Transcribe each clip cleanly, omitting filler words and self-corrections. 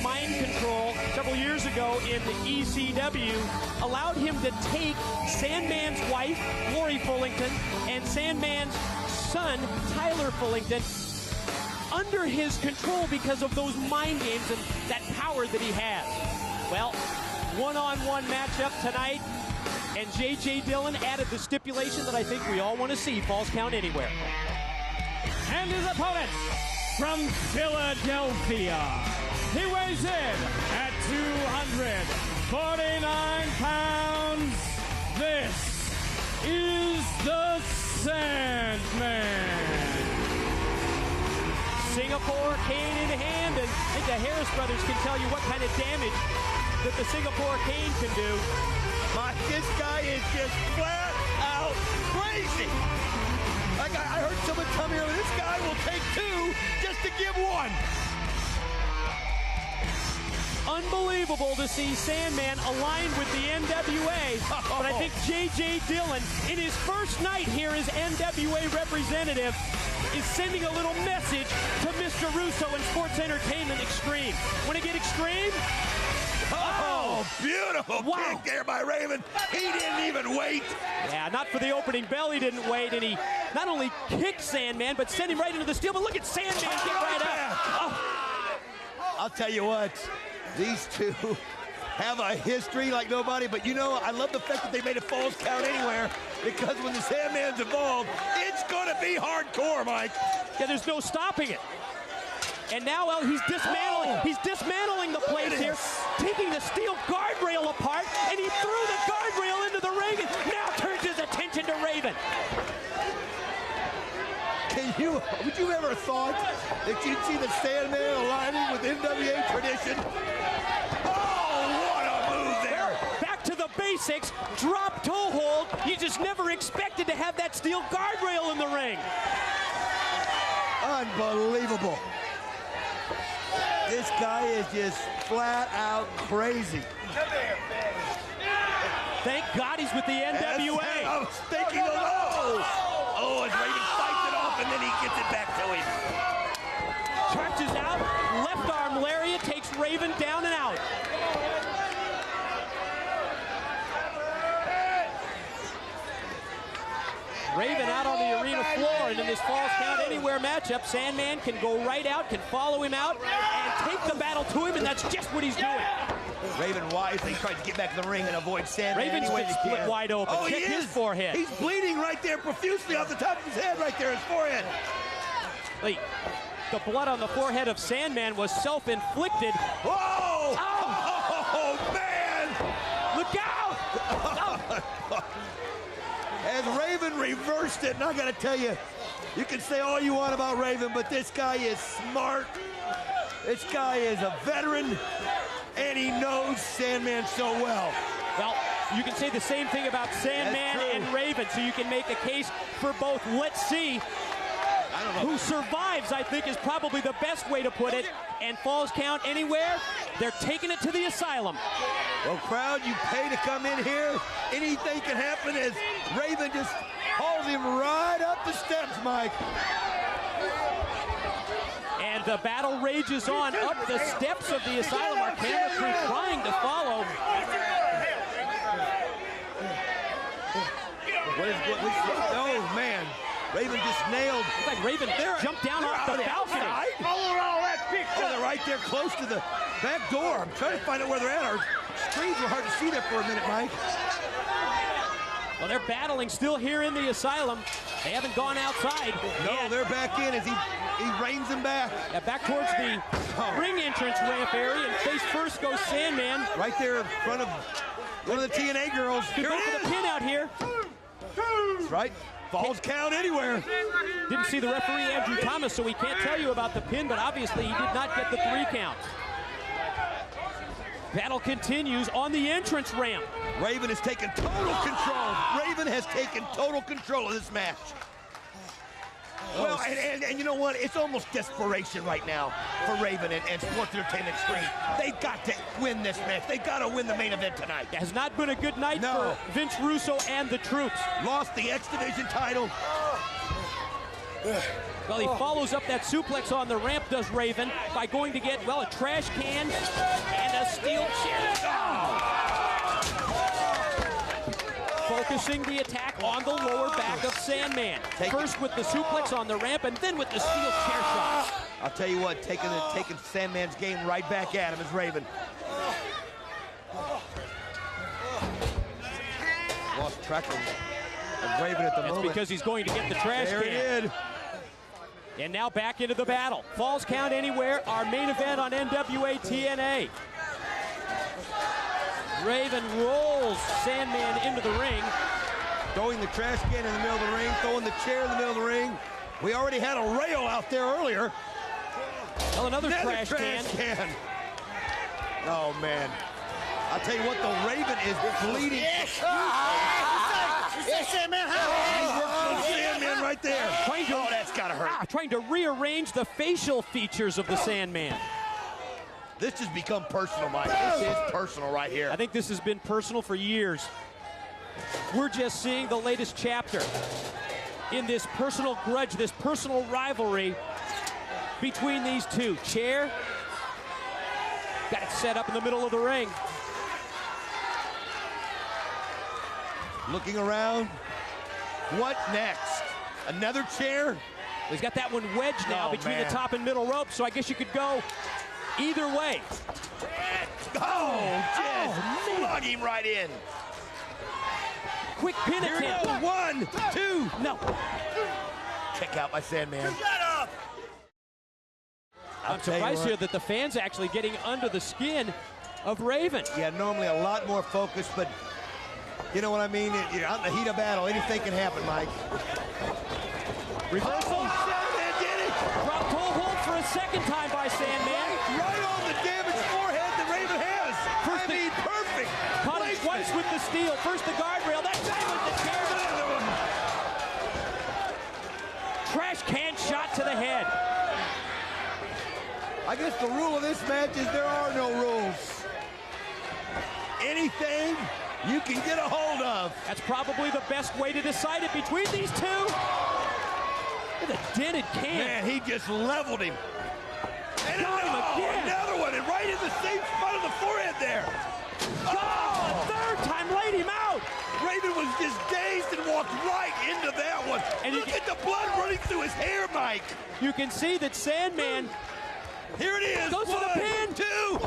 Mind control several years ago in the ECW allowed him to take Sandman's wife, Lori Fullington, and Sandman's son, Tyler Fullington, under his control because of those mind games and that power that he has. Well, one-on-one matchup tonight, and J.J. Dillon added the stipulation that I think we all want to see, Falls Count Anywhere. And his opponent from Philadelphia, he weighs in at 249 pounds. This is the Sandman. Singapore cane in hand, and I think the Harris brothers can tell you what kind of damage that the Singapore cane can do. This guy is just flat out crazy. I heard someone tell me earlier, this guy will take two just to give one. Unbelievable to see Sandman aligned with the NWA, but I think J.J. Dillon, in his first night here as NWA representative, is sending a little message to Mr. Russo and Sports Entertainment Extreme. Want to get extreme? Oh, beautiful kick there by Raven. He didn't even wait. Yeah, not for the opening bell, he didn't wait, and he not only kicked Sandman, but sent him right into the steel. But look at Sandman get right up. Oh. I'll tell you what, these two have a history like nobody, but you know, I love the fact that they made a Falls Count Anywhere, because when the Sandman's involved, it's gonna be hardcore, Mike. Yeah, there's no stopping it. And now, well, he's dismantling the plates here, taking the steel guardrail apart, and he threw the guardrail into the ring, and now turns his attention to Raven. Would you ever thought that you'd see the Sandman aligning with NWA tradition? Oh, what a move there! Back to the basics, drop toe hold. You just never expected to have that steel guardrail in the ring. Unbelievable. This guy is just flat out crazy. Thank God he's with the NWA. I was thinking of those. Oh, as Raven fights it off, and then he gets it back to him. Charges out, left arm lariat, takes Raven down and out. Raven out on the arena floor, and in this Falls Count Anywhere matchup, Sandman can go right out, can follow him out, and take the battle to him, and that's just what he's doing. Raven wisely tries to get back in the ring and avoid Sandman. Raven's been split wide open. Oh, check his forehead. He's bleeding right there profusely off the top of his head, right there, his forehead. Wait, the blood on the forehead of Sandman was self-inflicted. Whoa! Oh, man! Look out! As Raven reversed it, and I gotta tell you, you can say all you want about Raven, but this guy is smart. This guy is a veteran, and he knows Sandman so well. Well, you can say the same thing about Sandman and Raven, so you can make a case for both. Let's see who survives, I think, is probably the best way to put it. And Falls Count Anywhere, they're taking it to the asylum. Well, crowd, you pay to come in here. Anything can happen as Raven just hauls him right up the steps, Mike. And the battle rages on up the steps of the asylum. Our camera crew trying to follow. Oh, man. Raven just nailed. Looks like Raven jumped down off the balcony. Oh, they're right there close to the back door. I'm trying to find out where they're at. Our screens were hard to see there for a minute, Mike. Well, they're battling still here in the asylum. They haven't gone outside. No, they're back in as he reins them back. Yeah, back towards the ring entrance ramp area, and face first goes Sandman. Right there in front of one of the TNA girls. Here it is. For the pin out here. That's right. Falls Count Anywhere. Didn't see the referee, Andrew Thomas, so he can't tell you about the pin, but obviously he did not get the 3 count. Battle continues on the entrance ramp. Raven has taken total control. Raven has taken total control of this match. Well, and you know what? It's almost desperation right now for Raven and Sports Entertainment Extreme. They've got to win this match. They've got to win the main event tonight. It has not been a good night for Vince Russo and the troops. Lost the X Division title. Well, he follows up that suplex on the ramp, does Raven, by going to get, well, a trash can and a steel chair. Focusing the attack on the lower back of Sandman. First with the suplex on the ramp and then with the steel chair shot. I'll tell you what, taking Sandman's game right back at him is Raven. Lost track of Raven at the moment. That's because he's going to get the trash can. There he did. And now back into the battle. Falls count anywhere, our main event on NWA TNA. Raven rolls Sandman into the ring. Throwing the trash can in the middle of the ring, throwing the chair in the middle of the ring. We already had a rail out there earlier. Well, another trash can. Oh, man. I'll tell you what, the Raven is bleeding. Sandman, Sandman right there. Oh, that's gotta hurt. Trying to rearrange the facial features of the Sandman. This has become personal, Mike. This is personal right here. I think this has been personal for years. We're just seeing the latest chapter in this personal grudge, this personal rivalry between these two. Chair, got it set up in the middle of the ring. Looking around. What next? Another chair? He's got that one wedged now between the top and middle rope, so I guess you could go either way. Oh, plug him right in. Quick pin Here attempt. it goes. 1, 2. No. Kick out by Sandman. I'm surprised here that the fans actually getting under the skin of Raven. Yeah, normally a lot more focused, but you know what I mean? You're out in the heat of battle. Anything can happen, Mike. Reversal. Sandman did it. Drop toe hold for a second time by Sandman. Right on the damaged forehead that Raven has. First Perfect. Caught him twice with the steel. First the guardrail, that time with the chair. Trash can shot to the head. I guess the rule of this match is there are no rules. Anything you can get a hold of. That's probably the best way to decide it between these two. With a dented can. Man, he just leveled him. And Got him again. Another one, and right in the same spot of the forehead there. Oh, third time laid him out. Raven was just dazed and walked right into that one. And look at the blood running through his hair, Mike. You can see that Sandman here it is. Goes for the pin. 2.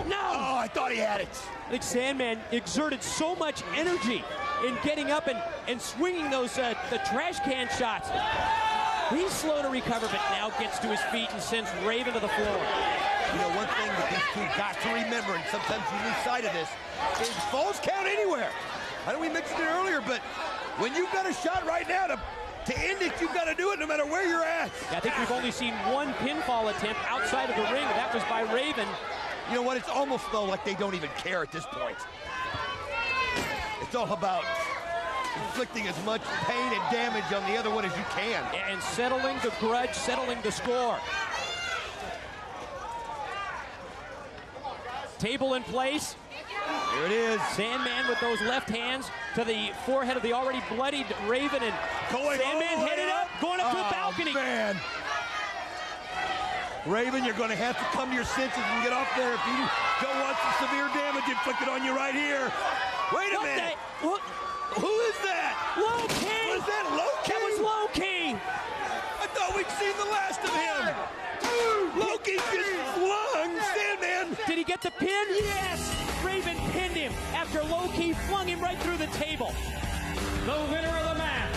No. Oh, I thought he had it. I think Sandman exerted so much energy in getting up and swinging those the trash can shots. He's slow to recover, but now gets to his feet and sends Raven to the floor. You know, one thing that these two got to remember, and sometimes you lose sight of this, is falls count anywhere. I know we mentioned it earlier, but when you've got a shot right now to end it, you've got to do it no matter where you're at. Yeah, I think we've only seen one pinfall attempt outside of the ring. That was by Raven. You know what? It's almost though like they don't even care at this point. It's all about inflicting as much pain and damage on the other one as you can. And settling the grudge, settling the score. Table in place. Here it is. Sandman with those left hands to the forehead of the already bloodied Raven, and Sandman headed up, going up to the balcony. Man. Raven, you're going to have to come to your senses and get off there if you don't want some severe damage inflicted on you right here. Wait a minute. Who is that? Low Key. Was that Low Key? That was Low Key. I thought we'd seen the last of him. Low Key just flung Sandman. Did he get the pin? Yes. Raven pinned him after Low Key flung him right through the table. The winner of the match,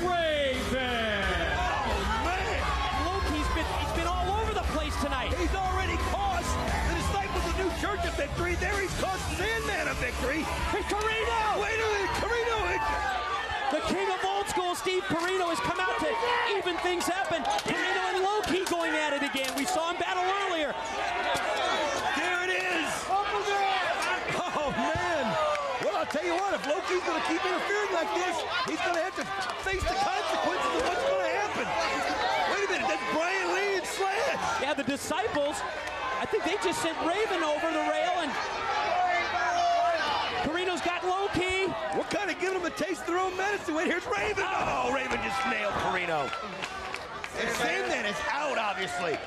Raven. Oh, man. Low Key's been all over the place tonight. He's already cost the Disciples of New Church a victory. There he's cost Sandman a victory. Hey, Carino! Wait a minute, Carino! The king of old school, Steve Carino, has come out to even things up, and Carino and Low Key going at it again. We saw him battle earlier. There it is! Oh, man! Well, I'll tell you what, if Low Key's going to keep interfering like this, he's going to have to face the consequences of what's going to happen. Wait a minute, that's Brian Lee and Slash! Yeah, the Disciples, I think they just sent Raven over the rail, and Carino's got Low Key. We're kind of giving them a taste of their own medicine. Wait, here's Raven. Oh, Raven just nailed Carino. And Sandman is out, obviously.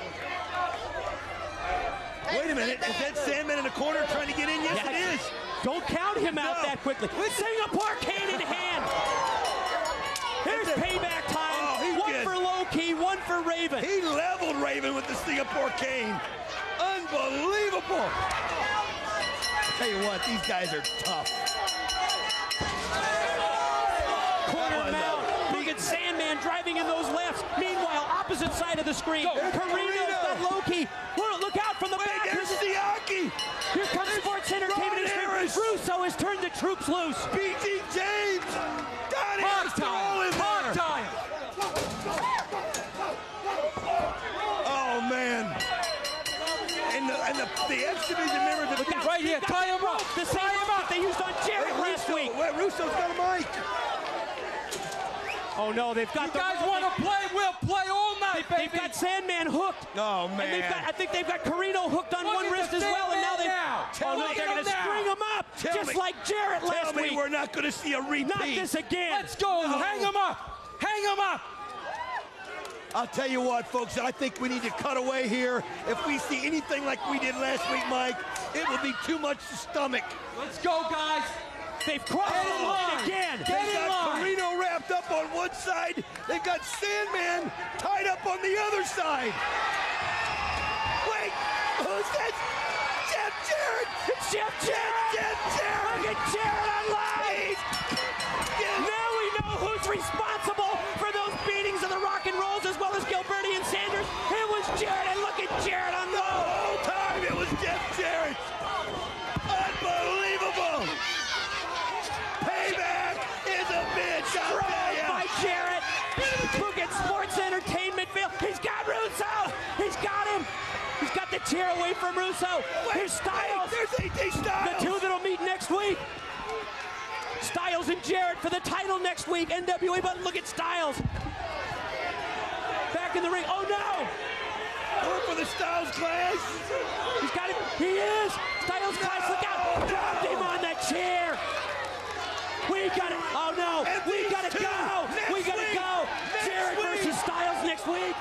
Wait a minute, is that Sandman in the corner trying to get in? Yes, it is. Don't count him out that quickly. Singapore cane in hand. Here's payback time. One for Low-Ki, one for Raven. He leveled Raven with the Singapore cane. Unbelievable. Tell you what, these guys are tough. Corner mount. Look at Sandman driving in those lefts. Meanwhile, opposite side of the screen. Carino's got Low-Ki. Look out from the back. There's Siaki. Here comes Sports Entertainment. Russo has turned the troops loose. BG James. Got it. Hard time. Hard time. Oh, man. And the X Division members of Right here. Tie him up. The same up they used on Jarrett last week. Russo's got a mic. Oh, no, they've got You guys want to play? We'll play all night, baby. They've got Sandman hooked. Oh, man. And I think they've got Carino hooked on one wrist as well, and now they're going to string him up, just like Jarrett last week. Tell me we're not going to see a repeat. Not this again. Let's go. No. Hang him up. Hang him up. I'll tell you what, folks, I think we need to cut away here. If we see anything like we did last week, Mike, it will be too much to stomach. Let's go, guys. They've crossed the line again. They've got Carino wrapped up on one side. They've got Sandman tied up on the other side. Wait, who's that? Jeff Jarrett. It's Jeff Jarrett. Jeff Jarrett. Look at Jarrett on live. Now we know who's responsible for those beatings of the rock and rolls as well as Gilberti and Sanders. It was Jarrett, and look at Jarrett on the whole time. It was Jeff Jarrett. Unbelievable. Payback is a bitch, I'll tell ya. By Jarrett. Look at Sports Entertainment. He's got Russo. He's got him. He's got the chair away from Russo. Here's Styles. There's AJ Styles. The two that'll meet next week. Styles and Jarrett for the title next week. NWA, but look at Styles. Back in the ring. Oh, no. Going for the Styles Clash. He's got it. He is. Styles Clash, look out. Dropped him on that chair. We got it. Oh, no. We got to go. We got to go. Jarrett versus Styles next week.